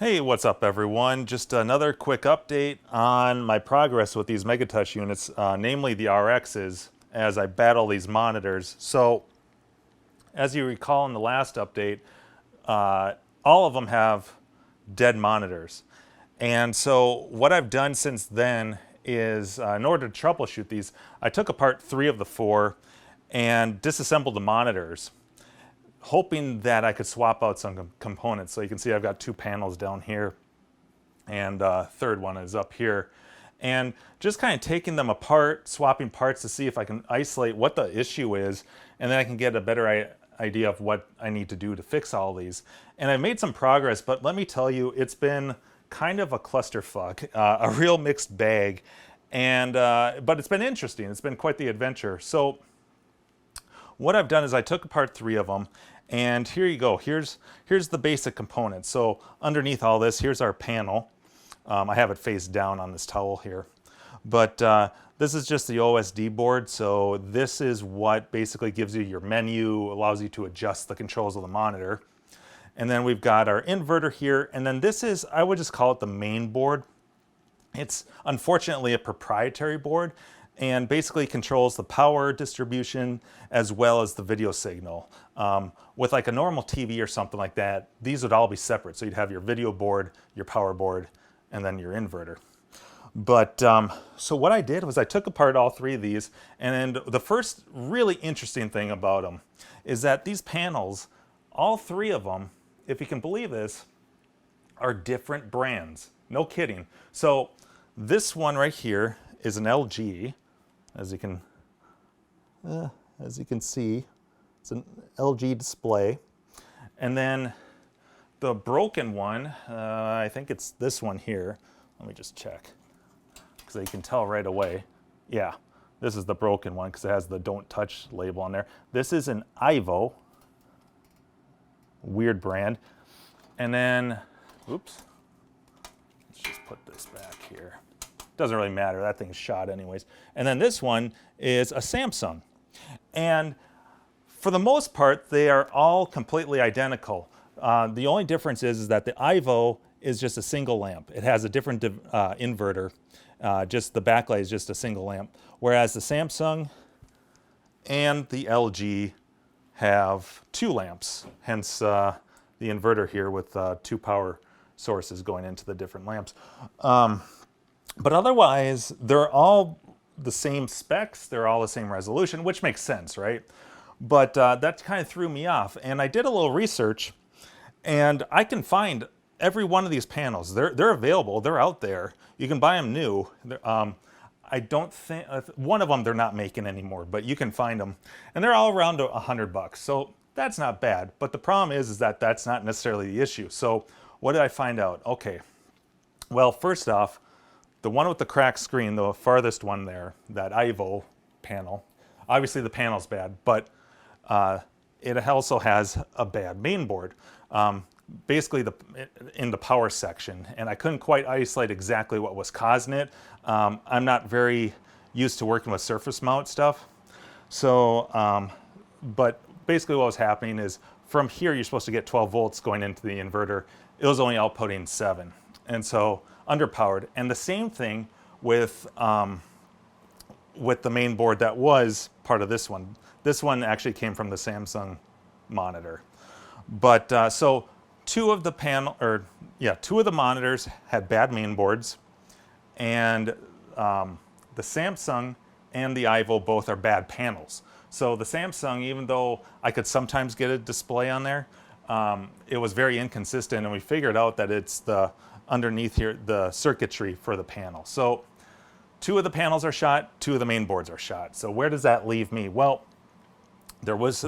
Hey, what's up everyone? Just another quick update on my progress with these Megatouch units, namely the RXs, as I battle these monitors. So, as you recall in the last update, all of them have dead monitors. And so what I've done since then is, in order to troubleshoot these, I took apart 3 of the 4 and disassembled the monitors, hoping that I could swap out some components. So you can see I've got 2 panels down here, and third one is up here. And just kind of taking them apart, swapping parts to see if I can isolate what the issue is, and then I can get a better idea of what I need to do to fix all these. And I've made some progress, but let me tell you, it's been kind of a clusterfuck, a real mixed bag. And but it's been interesting. It's been quite the adventure. So what I've done is I took apart 3 of them, and here you go. Here's the basic components. So underneath all this, here's our panel. I have it face down on this towel here. But this is just the OSD board. So this is what basically gives you your menu, allows you to adjust the controls of the monitor. And then we've got our inverter here. And then this is, I would just call it the main board. It's unfortunately a proprietary board, and basically controls the power distribution as well as the video signal. With like a normal TV or something like that, these would all be separate. So you'd have your video board, your power board, and then your inverter. But so what I did was I took apart all 3 of these, and the first really interesting thing about them is that these panels, all 3 of them, if you can believe this, are different brands. No kidding. So this one right here is an LG. As you can see, it's an LG display. And then the broken one, I think it's this one here. Let me just check, because you can tell right away. Yeah, this is the broken one because it has the "Don't Touch" label on there. This is an Ivo, weird brand. And then, oops, let's just put this back here. Doesn't really matter, that thing's shot anyways. And then this one is a Samsung. And for the most part, they are all completely identical. The only difference is that the Ivo is just a single lamp. It has a different inverter. Just the backlight is just a single lamp. Whereas the Samsung and the LG have 2 lamps, hence the inverter here with 2 power sources going into the different lamps. But otherwise, they're all the same specs, they're all the same resolution, which makes sense, right? But that kind of threw me off. And I did a little research, and I can find every one of these panels. They're available, they're out there. You can buy them new. I don't think, one of them they're not making anymore, but you can find them. And they're all around $100. So that's not bad. But the problem is that that's not necessarily the issue. So what did I find out? Okay, well, first off, the one with the cracked screen, the farthest one there, that Ivo panel, obviously the panel's bad, but it also has a bad main board, basically in the power section, and I couldn't quite isolate exactly what was causing it. I'm not very used to working with surface mount stuff, so, but basically what was happening is from here you're supposed to get 12 volts going into the inverter. It was only outputting 7, and so underpowered. And the same thing with the main board that was part of this one. This one actually came from the Samsung monitor. But so 2 of the monitors had bad main boards, and the Samsung and the Ivo both are bad panels. So the Samsung, even though I could sometimes get a display on there, it was very inconsistent, and we figured out that it's the underneath here, the circuitry for the panel. So 2 of the panels are shot, 2 of the main boards are shot. So where does that leave me? Well, that was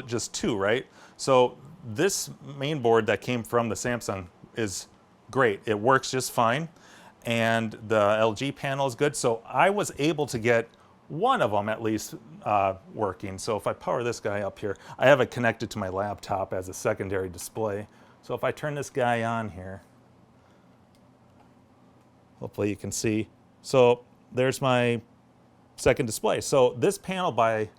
just 2, right? So this main board that came from the Samsung is great. It works just fine, and the LG panel is good. So I was able to get one of them at least working. So if I power this guy up here, I have it connected to my laptop as a secondary display. So if I turn this guy on here, hopefully you can see. So there's my second display. So this panel, by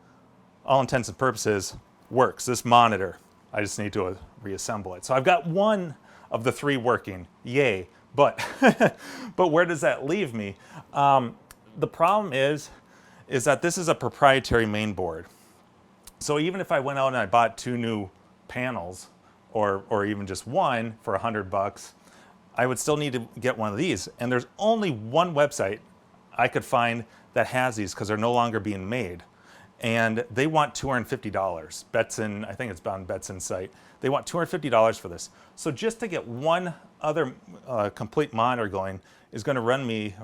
all intents and purposes, works. This monitor, I just need to reassemble it. So I've got one of the 3 working. Yay. But, but where does that leave me? The problem is that this is a proprietary main board. So even if I went out and I bought 2 new panels, or even just one for $100, I would still need to get one of these. And there's only one website I could find that has these because they're no longer being made. And they want $250. Betson, I think it's on Betson's site. They want $250 for this. So just to get one other complete monitor going is going to run me,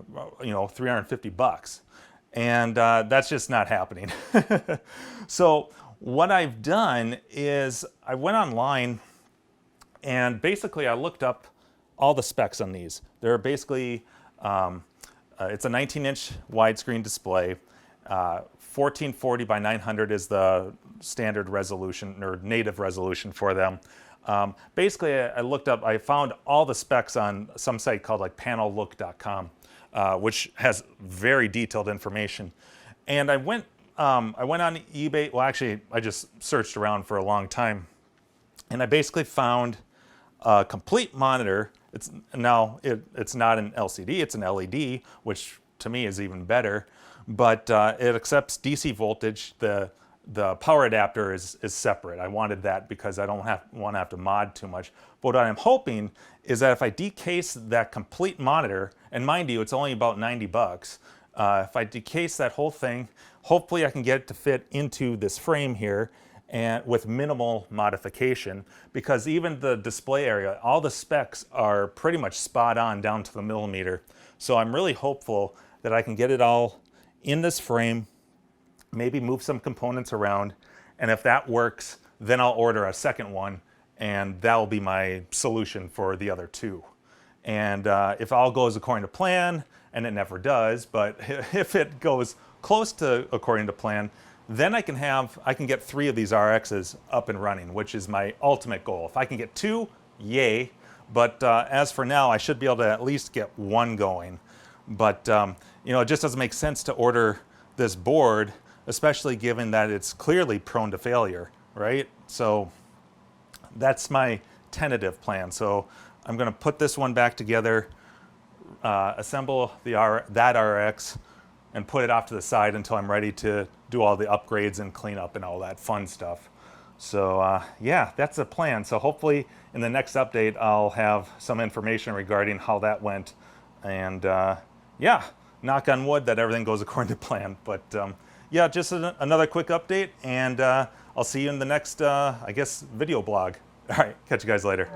you know, $350. And that's just not happening. So what I've done is I went online and basically I looked up all the specs on these. They're basically, it's a 19-inch widescreen display. 1440 by 900 is the standard resolution or native resolution for them. Basically, I looked up, I found all the specs on some site called like panellook.com, which has very detailed information. And I went on eBay. Well, actually, I just searched around for a long time, and I basically found a complete monitor. It's not an LCD, it's an LED, which to me is even better. But it accepts DC voltage. The power adapter is separate. I wanted that because I don't want to have to mod too much. But what I'm hoping is that if I decase that complete monitor, and mind you, it's only about $90. If I decase that whole thing, hopefully I can get it to fit into this frame here, and with minimal modification, because even the display area, all the specs are pretty much spot on down to the millimeter. So I'm really hopeful that I can get it all in this frame, maybe move some components around, and if that works, then I'll order a second one, and that'll be my solution for the other 2. And if all goes according to plan, and it never does, but if it goes close to according to plan, then I can get 3 of these RXs up and running, which is my ultimate goal. If I can get 2, yay. But as for now, I should be able to at least get 1 going. But you know, it just doesn't make sense to order this board, especially given that it's clearly prone to failure, right? So that's my tentative plan. So I'm going to put this one back together, assemble that RX, and put it off to the side until I'm ready to do all the upgrades and clean up and all that fun stuff. So yeah, that's the plan. So hopefully in the next update, I'll have some information regarding how that went. And yeah, knock on wood that everything goes according to plan. But yeah, just another quick update, and I'll see you in the next, I guess, video blog. All right, catch you guys later.